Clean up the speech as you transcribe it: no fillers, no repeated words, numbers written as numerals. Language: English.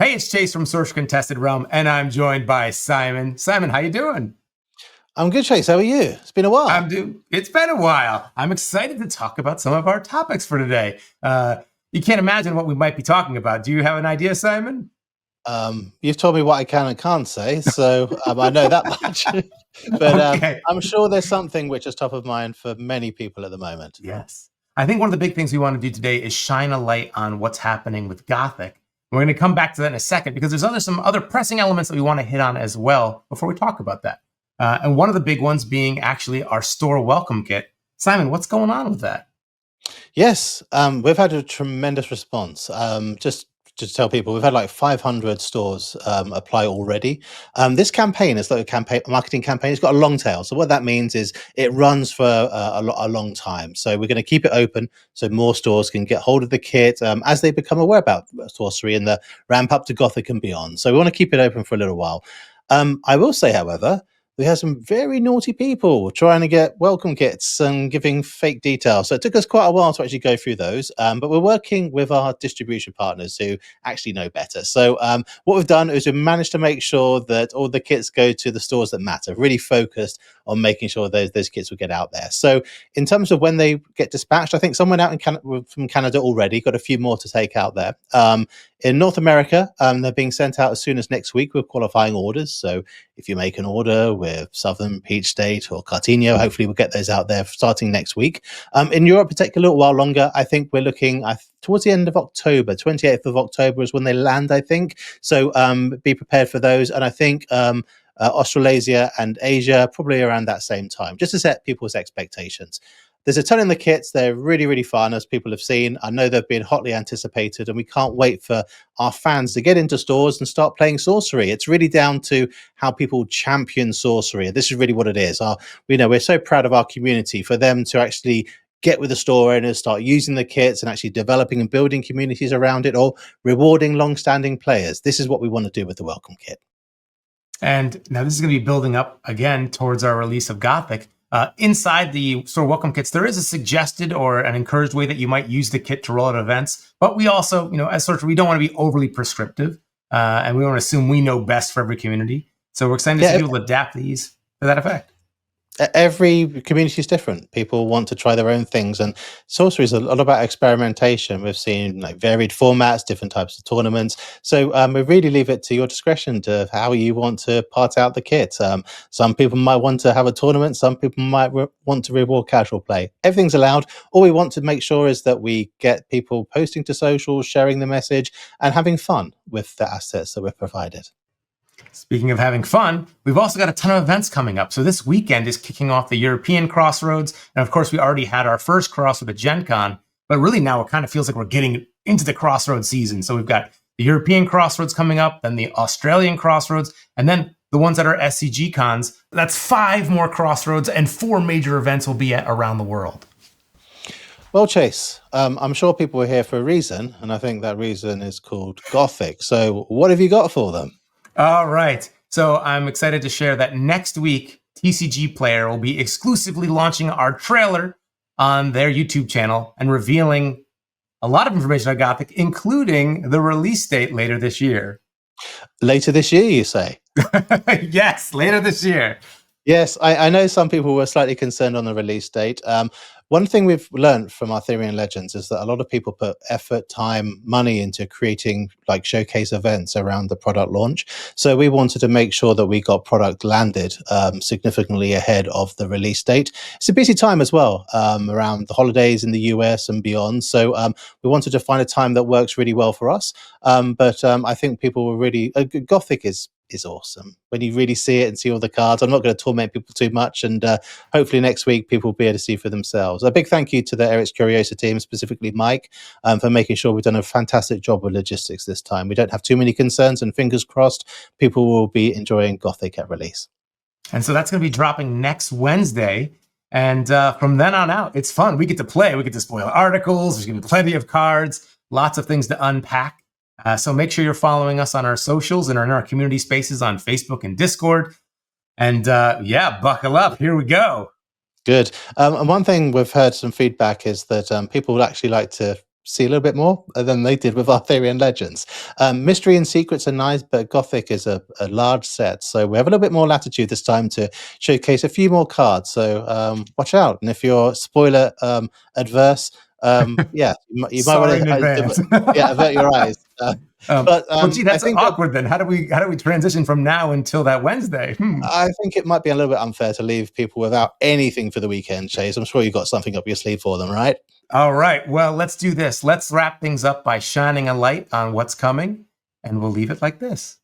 Hey, it's Chase from Source Contested Realm, and I'm joined by Simon. Simon, how you doing? I'm good, Chase. How are you? It's been a while. It's been a while. I'm excited to talk about some of our topics for today. You can't imagine what we might be talking about. Do you have an idea, Simon? You've told me what I can and can't say, so I know that much. But Okay. I'm sure there's something which is top of mind for many people at the moment. Yes. I think one of the big things we want to do today is shine a light on what's happening with Gothic. We're going to come back to that in a second because there's some other pressing elements that we want to hit on as well before we talk about that. And one of the big ones being actually our store welcome kit. Simon, what's going on with that? Yes, we've had a tremendous response. Just to tell people, we've had like 500 stores apply already. This campaign is like a marketing campaign. It's got a long tail. So what that means is it runs for a long time. So we're going to keep it open so more stores can get hold of the kit as they become aware about sorcery and the ramp up to Gothic and beyond. So we want to keep it open for a little while. I will say, however, we had some very naughty people trying to get welcome kits and giving fake details. So it took us quite a while to actually go through those. But we're working with our distribution partners who actually know better. So what we've done is we've managed to make sure that all the kits go to the stores that matter, really focused on making sure those kits will get out there. So in terms of when they get dispatched, I think someone out from Canada already, got a few more to take out there. In North America, they're being sent out as soon as next week with qualifying orders. So if you make an order with Southern, Peach State, or Cartino, hopefully we'll get those out there starting next week. In Europe, it take a little while longer. I think we're looking towards the end of October. 28th of October is when they land, I think. So be prepared for those. And I think Australasia and Asia probably around that same time, just to set people's expectations. There's a ton in the kits. They're really, really fun, as people have seen. I know they've been hotly anticipated, and we can't wait for our fans to get into stores and start playing sorcery. It's really down to how people champion sorcery. This is really what it is. We're so proud of our community for them to actually get with the store owners, start using the kits and actually developing and building communities around it, or rewarding long-standing players. This is what we want to do with the welcome kit. And now this is going to be building up again towards our release of Gothic. Inside the store welcome kits, there is a suggested or an encouraged way that you might use the kit to roll out events. But we also, as Sorcery, we don't want to be overly prescriptive. And we want to assume we know best for every community. So we're excited to see people adapt these to that effect. Every community is different. People want to try their own things, and sorcery is a lot about experimentation. We've seen like varied formats, different types of tournaments. So we really leave it to your discretion to how you want to part out the kit. Some people might want to have a tournament. Some people might want to reward casual play. Everything's allowed. All we want to make sure is that we get people posting to socials, sharing the message, and having fun with the assets that we've provided. Speaking of having fun, we've also got a ton of events coming up. So this weekend is kicking off the European Crossroads. And of course, we already had our first Crossroads at Gen Con, but really now it kind of feels like we're getting into the Crossroads season. So we've got the European Crossroads coming up, then the Australian Crossroads, and then the ones that are SCG cons. That's 5 more Crossroads and 4 major events will be at around the world. Well, Chase, I'm sure people are here for a reason, and I think that reason is called Gothic. So what have you got for them? All right. So I'm excited to share that next week, TCG Player will be exclusively launching our trailer on their YouTube channel and revealing a lot of information on Gothic, including the release date later this year. Later this year, you say? Yes, later this year. Yes, I know some people were slightly concerned on the release date. One thing we've learned from Arthurian Legends is that a lot of people put effort, time, money into creating like showcase events around the product launch. So we wanted to make sure that we got product landed significantly ahead of the release date. It's a busy time as well around the holidays in the US and beyond. So we wanted to find a time that works really well for us. But I think people were really Gothic is awesome when you really see it and see all the cards. I'm not going to torment people too much, and hopefully next week people will be able to see for themselves. A big thank you to the Eric's Curiosa team, specifically Mike, for making sure we've done a fantastic job with logistics this time. We don't have too many concerns, and fingers crossed people will be enjoying Gothic at release. And so that's going to be dropping next Wednesday. And from then on out, it's fun. We get to play. We get to spoil articles. There's going to be plenty of cards, lots of things to unpack. So make sure you're following us on our socials and in our community spaces on Facebook and Discord. And buckle up. Here we go. Good. And one thing we've heard some feedback is that people would actually like to see a little bit more than they did with Arthurian Legends. Mystery and Secrets are nice, but Gothic is a large set, so we have a little bit more latitude this time to showcase a few more cards. So watch out, and if you're spoiler adverse, yeah, you might want Sorry in to advance. avert your eyes. Well, gee, I that's think awkward. Then how do we transition from now until that Wednesday? I think it might be a little bit unfair to leave people without anything for the weekend, Chase. I'm sure you've got something up your sleeve for them, right? All right. Well, let's do this. Let's wrap things up by shining a light on what's coming, and we'll leave it like this.